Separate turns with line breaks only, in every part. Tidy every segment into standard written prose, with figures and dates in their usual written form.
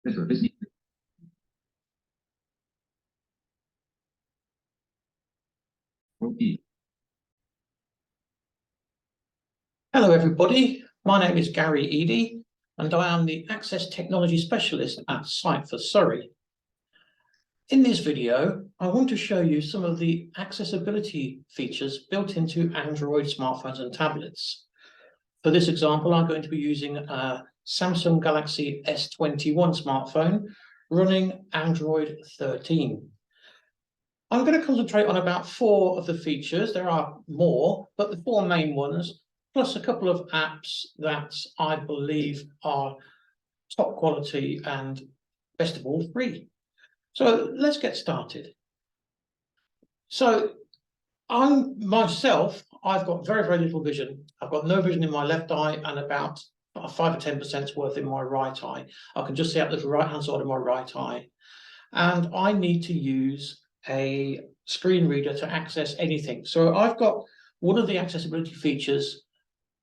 Hello everybody, my name is Gary Eady and I am the Access Technology Specialist at Site for Surrey. In this video, I want to show you some of the accessibility features built into Android smartphones and tablets. For this example, I'm going to be using a Samsung Galaxy S21 smartphone running Android 13. I'm going to concentrate on about 4 of the features. There are more, but the 4 main ones, plus a couple of apps that I believe are top quality and best of all free. So let's get started. So I've got very, very little vision. I've got no vision in my left eye and about 5 to 10% worth in my right eye. I can just see out the right-hand side of my right eye. And I need to use a screen reader to access anything. So I've got one of the accessibility features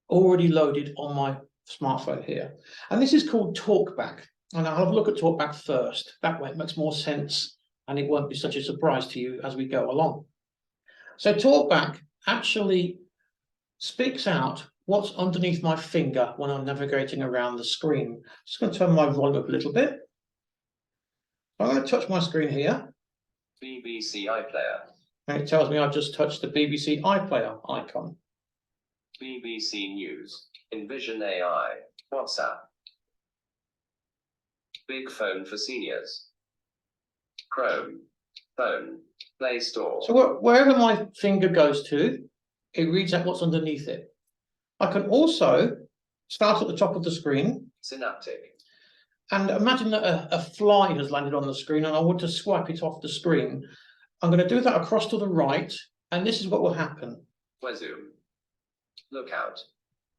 already loaded on my smartphone here. And this is called TalkBack. And I'll have a look at TalkBack first. That way it makes more sense and it won't be such a surprise to you as we go along. So TalkBack actually speaks out what's underneath my finger when I'm navigating around the screen. Just going to turn my volume up a little bit. I'm going to touch my screen here.
BBC iPlayer.
And it tells me I've just touched the BBC iPlayer icon.
BBC News, Envision AI, WhatsApp. Big Phone for Seniors. Chrome, Phone, Play Store.
So wherever my finger goes to, it reads out what's underneath it. I can also start at the top of the screen.
Synaptic.
And imagine that a fly has landed on the screen and I want to swipe it off the screen. I'm going to do that across to the right, and this is what will happen.
Zoom. Lookout.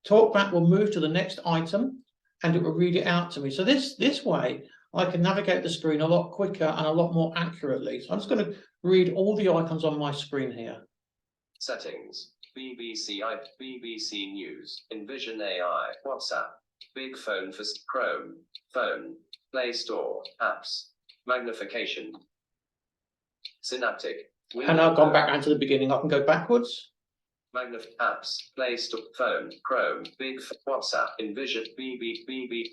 TalkBack will move to the next item and it will read it out to me. So this way I can navigate the screen a lot quicker and a lot more accurately. So I'm just going to read all the icons on my screen here.
Settings. BBC News, Envision AI, WhatsApp. Big Phone for Chrome, Phone, Play Store, Apps, Magnification. Synaptic.
And I've gone back down to the beginning. I can go backwards.
Apps, Play Store, Phone, Chrome, Big WhatsApp, Envision,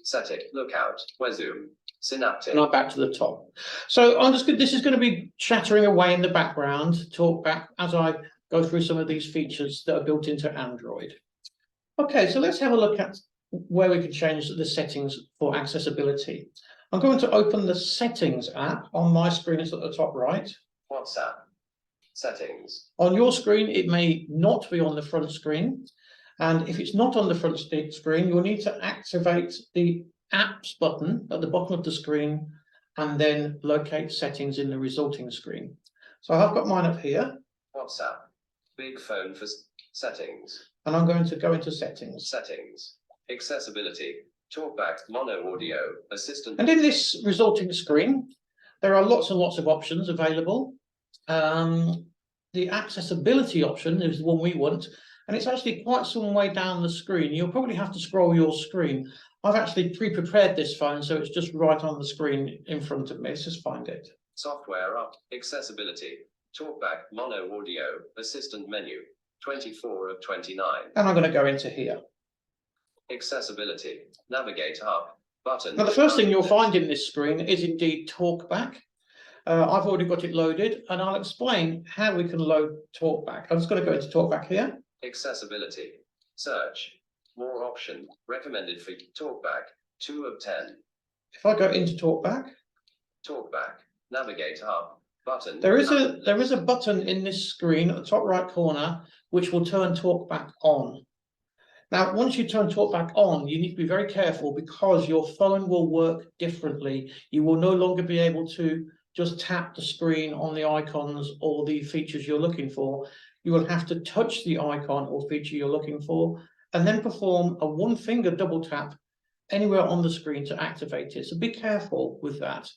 Setting, Lookout, Zoom, Synaptic.
And I'm back to the top. So this is going to be chattering away in the background, TalkBack, as I go through some of these features that are built into Android. Okay, so let's have a look at where we can change the settings for accessibility. I'm going to open the Settings app on my screen. It's at the top right.
WhatsApp. Settings.
On your screen, it may not be on the front screen. And if it's not on the front screen, you'll need to activate the Apps button at the bottom of the screen and then locate Settings in the resulting screen. So I've got mine up here.
WhatsApp. Big Phone for Settings.
And I'm going to go into Settings.
Settings. Accessibility. TalkBack, Mono Audio, Assistant.
And in this resulting screen, there are lots and lots of options available. The accessibility option is the one we want, and it's actually quite some way down the screen. You'll probably have to scroll your screen. I've actually pre-prepared this phone, so it's just right on the screen in front of me. Let's just find it.
Software up. Accessibility. TalkBack, Mono Audio, Assistant Menu. 24 of 29.
And I'm going to go into here.
Accessibility. Navigate up. Button.
Now, the first thing you'll find in this screen is indeed TalkBack. I've already got it loaded, and I'll explain how we can load TalkBack. I'm just going to go into TalkBack here.
Accessibility. Search. More option. Recommended for TalkBack. 2 of 10.
If I go into TalkBack.
TalkBack. Navigate up. Button.
There is a button in this screen at the top right corner which will turn TalkBack on. Now, once you turn TalkBack on, you need to be very careful because your phone will work differently. You will no longer be able to just tap the screen on the icons or the features you're looking for. You will have to touch the icon or feature you're looking for and then perform a one-finger double tap anywhere on the screen to activate it. So be careful with that.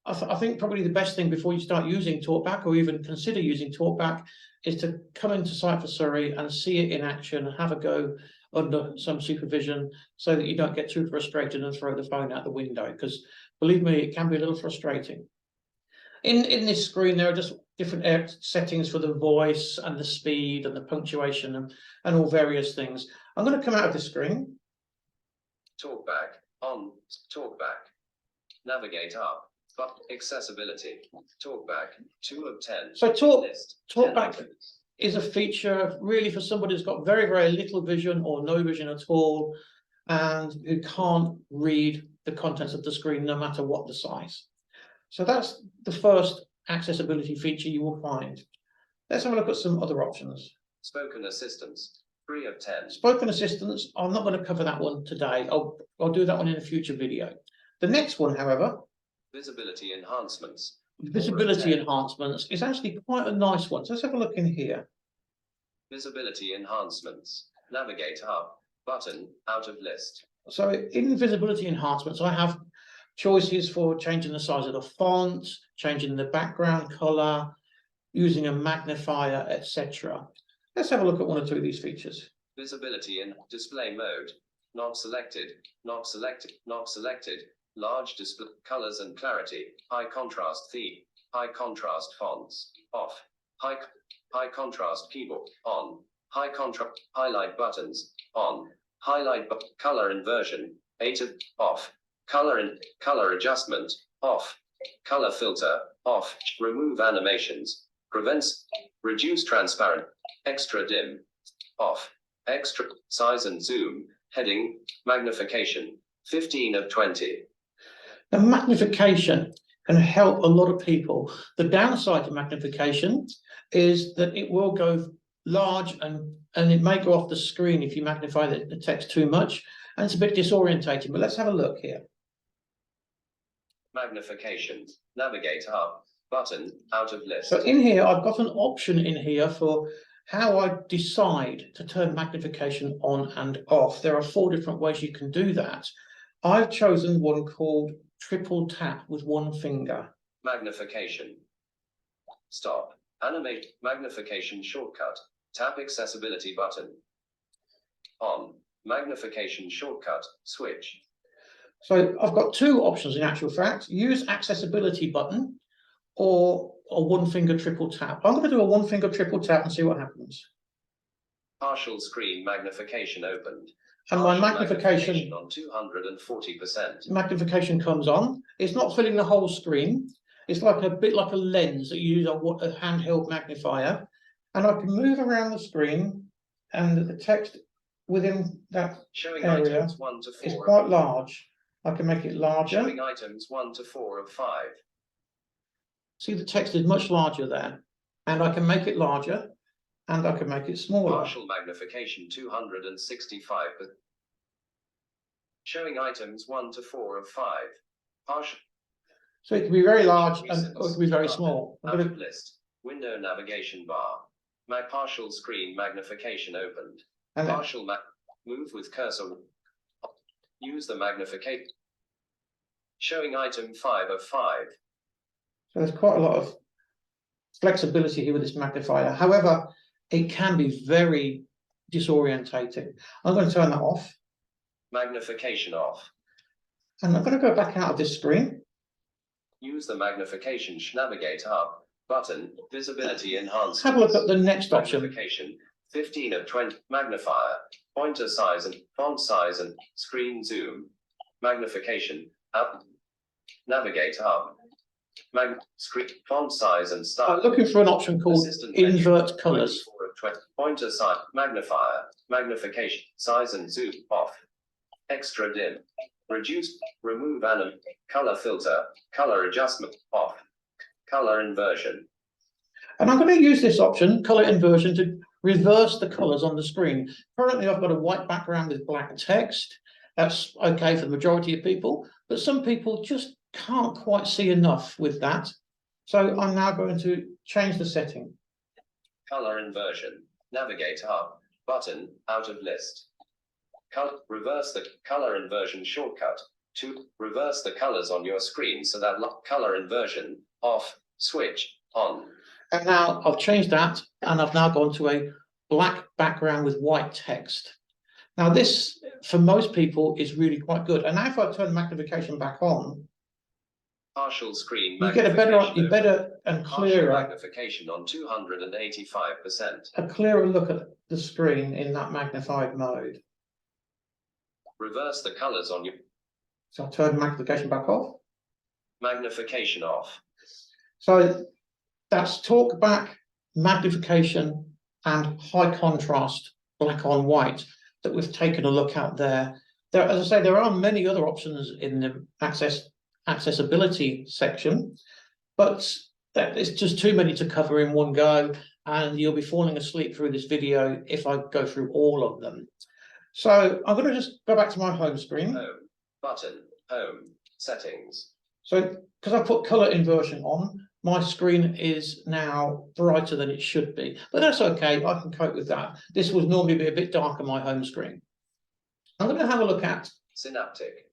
I think probably the best thing before you start using TalkBack or even consider using TalkBack is to come into Site for Surrey and see it in action, have a go under some supervision so that you don't get too frustrated and throw the phone out the window, because believe me, it can be a little frustrating. In this screen, there are just different settings for the voice and the speed and the punctuation and all various things. I'm going to come out of this screen.
TalkBack on. TalkBack. Navigate up. But accessibility. TalkBack 2 of 10.
So
List,
TalkBack
10.
is a feature really for somebody who's got very, very little vision or no vision at all, and who can't read the contents of the screen no matter what the size. So that's the first accessibility feature you will find. Let's have a look at some other options.
Spoken assistance 3 of 10.
Spoken assistance, I'm not going to cover that one today. I'll do that one in a future video. The next one, however,
Visibility enhancements.
visibility enhancements, is actually quite a nice one. So let's have a look in here.
Visibility enhancements. Navigate up. Button out of list.
So in visibility enhancements, I have choices for changing the size of the font, changing the background color, using a magnifier, etc. Let's have a look at one or two of these features.
Visibility in display mode. Not selected. Not selected. Not selected. Large display colors and clarity. High contrast theme. High contrast fonts. Off. High contrast keyboard. On. High contrast highlight buttons. On. Highlight color inversion. 8 of off. Color adjustment. Off. Color filter. Off. Remove animations. Prevents. Reduce transparent. Extra dim. Off. Extra size and zoom. Heading. Magnification. 15 of 20.
The magnification can help a lot of people. The downside to magnification is that it will go large and it may go off the screen if you magnify the text too much, and it's a bit disorientating. But let's have a look here.
Magnification. Navigate up. Button out of list.
So in here, I've got an option in here for how I decide to turn magnification on and off. There are 4 different ways you can do that. I've chosen one called triple tap with one finger.
Magnification. Stop. Animate. Magnification shortcut. Tap accessibility button. On. Magnification shortcut. Switch.
So I've got 2 options in actual fact. Use accessibility button or a one finger triple tap. I'm going to do a one finger triple tap and see what happens.
Partial screen magnification opened.
And my magnification
on 240%.
Magnification comes on. It's not filling the whole screen. It's like a bit like a lens that you use a handheld magnifier. And I can move around the screen, and the text within that
Showing
area
items 1 to 4
is quite large. I can make it larger.
Showing items 1 to 4 of 5.
See, the text is much larger there, and I can make it larger, and I can make it smaller.
Partial magnification 265. Showing items 1 to 4 of 5. Partial.
So it can be very large and it can be very small.
Out of list. Window navigation bar. My partial screen magnification opened.
And
Partial move with cursor. Use the magnification. Showing item 5 of 5.
so there's quite a lot of flexibility here with this magnifier. However, it can be very disorientating. I'm going to turn that off.
Magnification off.
And I'm going to go back out of this screen.
Use the magnification navigate up button. Visibility enhancement.
Have a look at the next option.
Magnification 15 of 20. Magnifier. Pointer size and font size and screen zoom. Magnification up. Navigate up. Screen font size and style.
I'm looking for an option called invert colors.
24 of 20. Pointer size. Magnifier. Magnification. Size and zoom off. Extra dim. Reduce. Remove anim. Color filter. Color adjustment off. Color inversion.
And I'm going to use this option, color inversion, to reverse the colors on the screen. Currently, I've got a white background with black text. That's okay for the majority of people, but some people just can't quite see enough with that. So I'm now going to change the setting.
Color inversion. Navigate up. Button out of list. Reverse the color inversion shortcut to reverse the colors on your screen so that color inversion off, switch on.
And now I've changed that, and I've now gone to a black background with white text. Now this, for most people, is really quite good. And now if I turn magnification back on,
partial screen
you get a better and clearer
magnification on 285%.
A clearer look at the screen in that magnified mode.
Reverse the colors on your.
So I'll turn magnification back off.
Magnification off.
So that's TalkBack, magnification, and high contrast, black on white, that we've taken a look at there. As I say, there are many other options in the accessibility section, but it's just too many to cover in one go, and you'll be falling asleep through this video if I go through all of them. So I'm going to just go back to my home screen.
Home button, home settings.
So because I put color inversion on, my screen is now brighter than it should be, but that's okay. I can cope with that. This would normally be a bit darker, my home screen. I'm going to have a look at
Synaptic,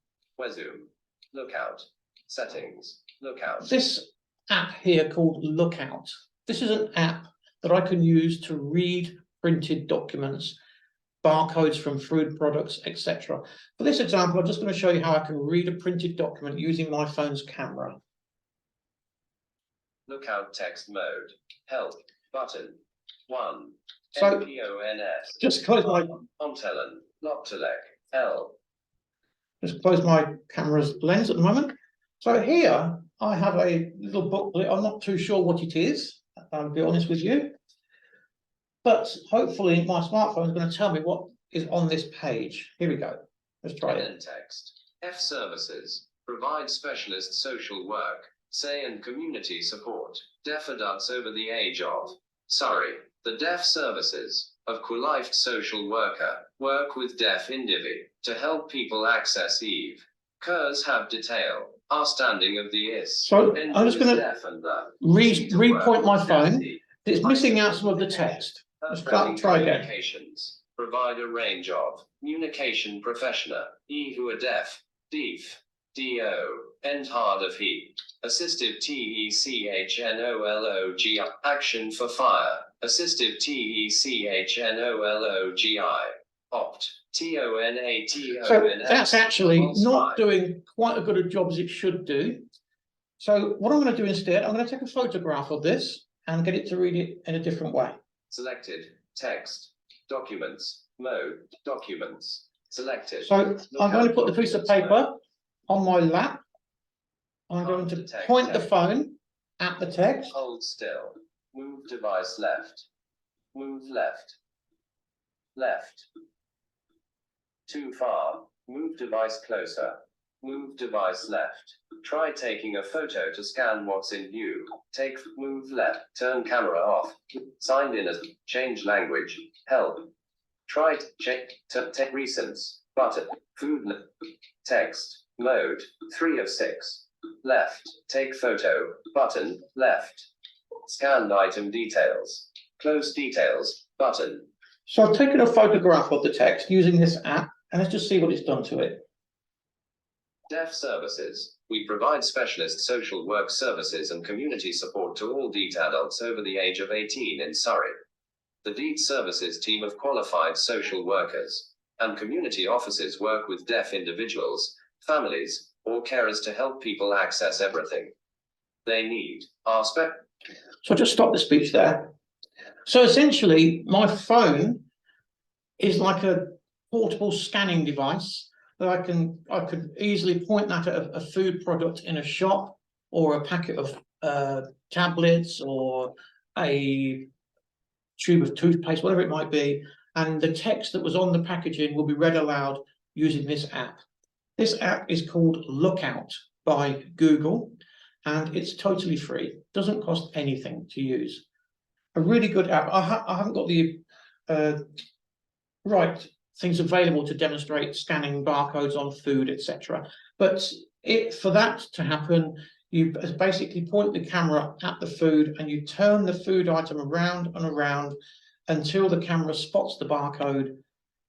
Zoom, Lookout, Settings, Lookout.
This app here called Lookout. This is an app that I can use to read printed documents, barcodes from food products, etc. For this example, I'm just going to show you how I can read a printed document using my phone's camera.
Lookout text mode. Help button. 1.
So
MPONS.
just close my
Ontelen. Loctelec. L.
Just close my camera's lens at the moment. So here I have a little booklet. I'm not too sure what it is, I'll be honest with you. But hopefully my smartphone is going to tell me what is on this page. Here we go. Let's try it.
Text. F services. Provide specialist social work, say and community support. Deaf adults over the age of. Sorry. The deaf services of qualified social worker work with deaf indivi to help people access Eve. Curs have detail. Our standing of the is.
So I'm just going to repoint my phone. It's missing out some of the text. Let's try again.
Provide a range of communication professional, who are deaf, D-O, end hard of he, assistive TECHNOLOGI, action for fire, assistive TECHNOLOGI, opt, TONATON.
So that's actually not doing quite as good a job as it should do. So what I'm going to do instead, I'm going to take a photograph of this and get it to read it in a different way.
Selected, text, documents, mode, documents, selected.
So I'm going to put the piece of paper on my lap. I'm going to point the phone at the text.
Hold still. Move device left. Move left. Left. Too far. Move device closer. Move device left. Try taking a photo to scan what's in view. Move left. Turn camera off. Signed in as change language. Help. Try check recents. Button. Food. Text. Mode. 3 of 6. Left. Take photo. Button. Left. Scanned item details. Close details. Button.
So I've taken a photograph of the text using this app, and let's just see what it's done to it.
Deaf services. We provide specialist social work services and community support to all DEET adults over the age of 18 in Surrey. The DEET services team of qualified social workers and community officers work with deaf individuals, families, or carers to help people access everything they need. So
I'll just stop the speech there. So essentially, my phone is like a portable scanning device that I could easily point that at a food product in a shop, or a packet of tablets, or a tube of toothpaste, whatever it might be, and the text that was on the packaging will be read aloud using this app. This app is called Lookout by Google, and it's totally free. Doesn't cost anything to use. A really good app. I haven't got the right things available to demonstrate scanning barcodes on food, etc. But for that to happen, you basically point the camera at the food and you turn the food item around and around until the camera spots the barcode.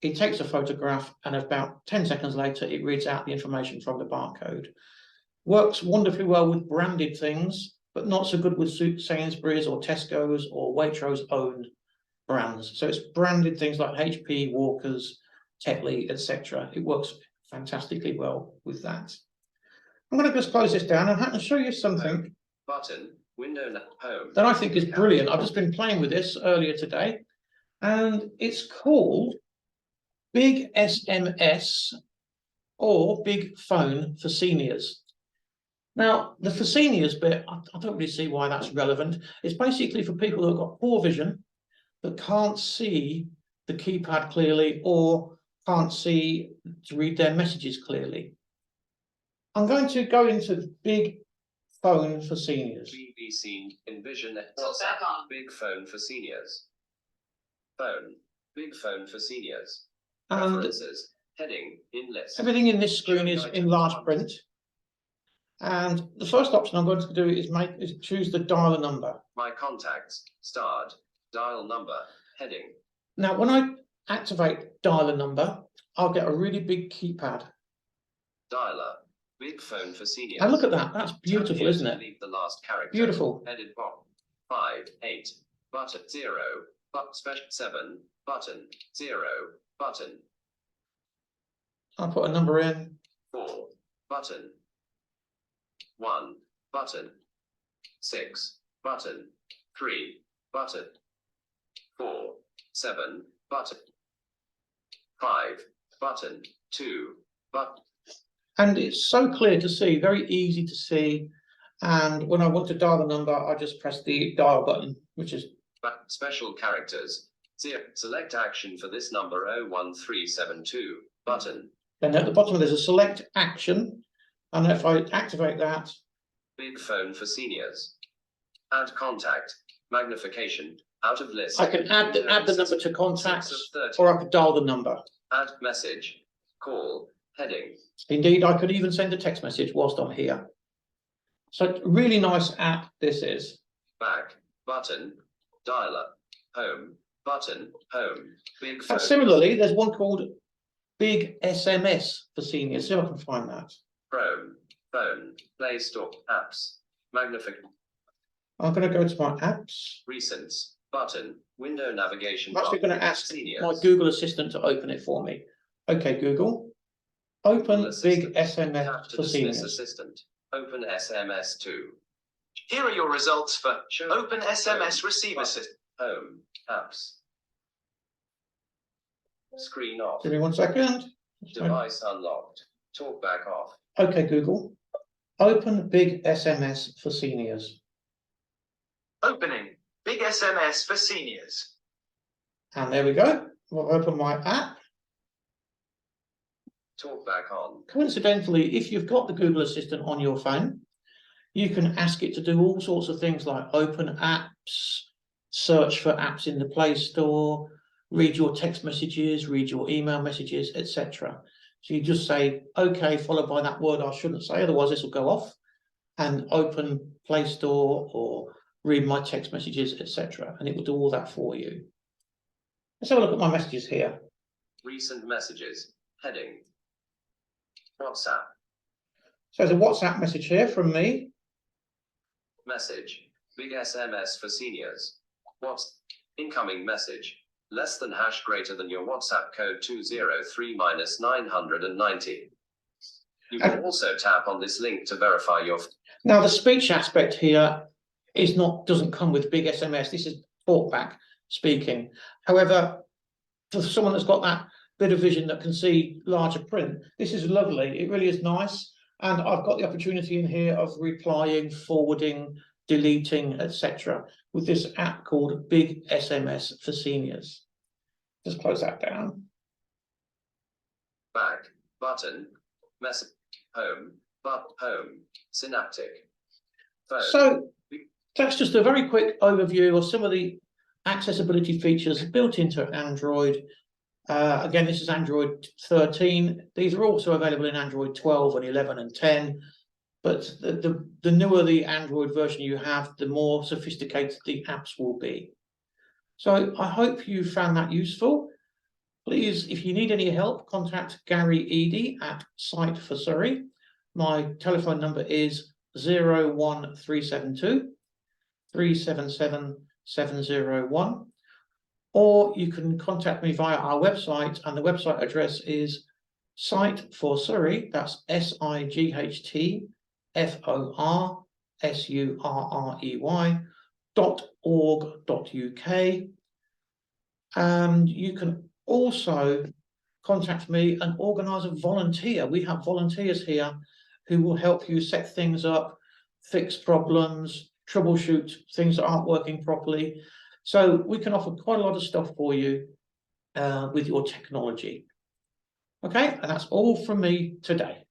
It takes a photograph, and about 10 seconds later, it reads out the information from the barcode. Works wonderfully well with branded things, but not so good with Sainsbury's or Tesco's or Waitrose owned brands. So it's branded things like HP, Walker's, Tetley, etc. It works fantastically well with that. I'm going to just close this down and show you something
button, window, home,
that I think is brilliant. I've just been playing with this earlier today, and it's called Big SMS or Big Phone for Seniors. Now, the for seniors bit, I don't really see why that's relevant. It's basically for people who have got poor vision that can't see the keypad clearly or can't see to read their messages clearly. I'm going to go into Big Phone for Seniors.
BBC, Envision, Big Phone for Seniors. Phone, Big Phone for Seniors. Preferences, heading, in list.
Everything in this screen is in large print. And the first option I'm going to do is choose the dial number.
My contacts, starred, dial number, heading.
Now, when I activate dial number, I'll get a really big keypad.
Dialer, Big Phone for Seniors.
And look at that. That's beautiful, isn't it?
Leave the last character.
Beautiful.
Headed box. 5, 8, button 0, but special 7, button 0, button.
I'll put a number in.
4, button 1, button 6, button 3, button 4, 7, button 5, button 2, button.
And it's so clear to see, very easy to see. And when I want to dial the number, I just press the dial button, which is
special characters. Select action for this number 01372, button.
Then at the bottom there's a select action. And if I activate that.
Big Phone for Seniors. Add contact. Magnification. Out of list.
I can add the number to contacts, or I could dial the number.
Add message. Call. Heading.
Indeed, I could even send a text message whilst I'm here. So really nice app this is.
Back. Button. Dialer. Home. Button. Home. Big Phone.
Similarly, there's one called Big SMS for Seniors. See if I can find that.
Chrome. Phone. Play Store. Apps. Magnification.
I'm going to go to my apps.
Recents. Button. Window navigation.
I'm actually going to ask
Seniors.
my Google Assistant to open it for me. Okay, Google. Open Big SMS for Seniors.
Assistant. Open SMS 2.
Here are your results for Open SMS Receiver System.
Home. Apps. Screen off.
Give me 1 second.
Device unlocked. TalkBack off.
Okay, Google. Open Big SMS for Seniors.
Opening Big SMS for Seniors.
And there we go. We'll open my app.
TalkBack on.
Coincidentally, if you've got the Google Assistant on your phone, you can ask it to do all sorts of things like open apps, search for apps in the Play Store, read your text messages, read your email messages, etc. So you just say, okay, followed by that word I shouldn't say, otherwise this will go off, and open Play Store or read my text messages, etc. And it will do all that for you. Let's have a look at my messages here.
Recent messages. Heading. WhatsApp.
So there's a WhatsApp message here from me.
Message. Big SMS for Seniors. What's incoming message? Less than # greater than your WhatsApp code 203-990. You can also tap on this link to verify your.
Now the speech aspect here doesn't come with Big SMS. This is TalkBack speaking. However, for someone that's got that bit of vision that can see larger print, this is lovely. It really is nice. And I've got the opportunity in here of replying, forwarding, deleting, etc. with this app called Big SMS for Seniors. Just close that down.
Back. Button. Message. Home. Home. Synaptic. Phone.
So that's just a very quick overview of some of the accessibility features built into Android. Again, this is Android 13. These are also available in Android 12 and 11 and 10. But the newer the Android version you have, the more sophisticated the apps will be. So I hope you found that useful. Please, if you need any help, contact Gary Eady at Site for Surrey. My telephone number is 01372 377 701. or you can contact me via our website, and the website address is Site for Surrey, that's sightforsurrey.org.uk. And you can also contact me and organise a volunteer. We have volunteers here who will help you set things up, fix problems, troubleshoot things that aren't working properly. So we can offer quite a lot of stuff for you with your technology. Okay, and that's all from me today.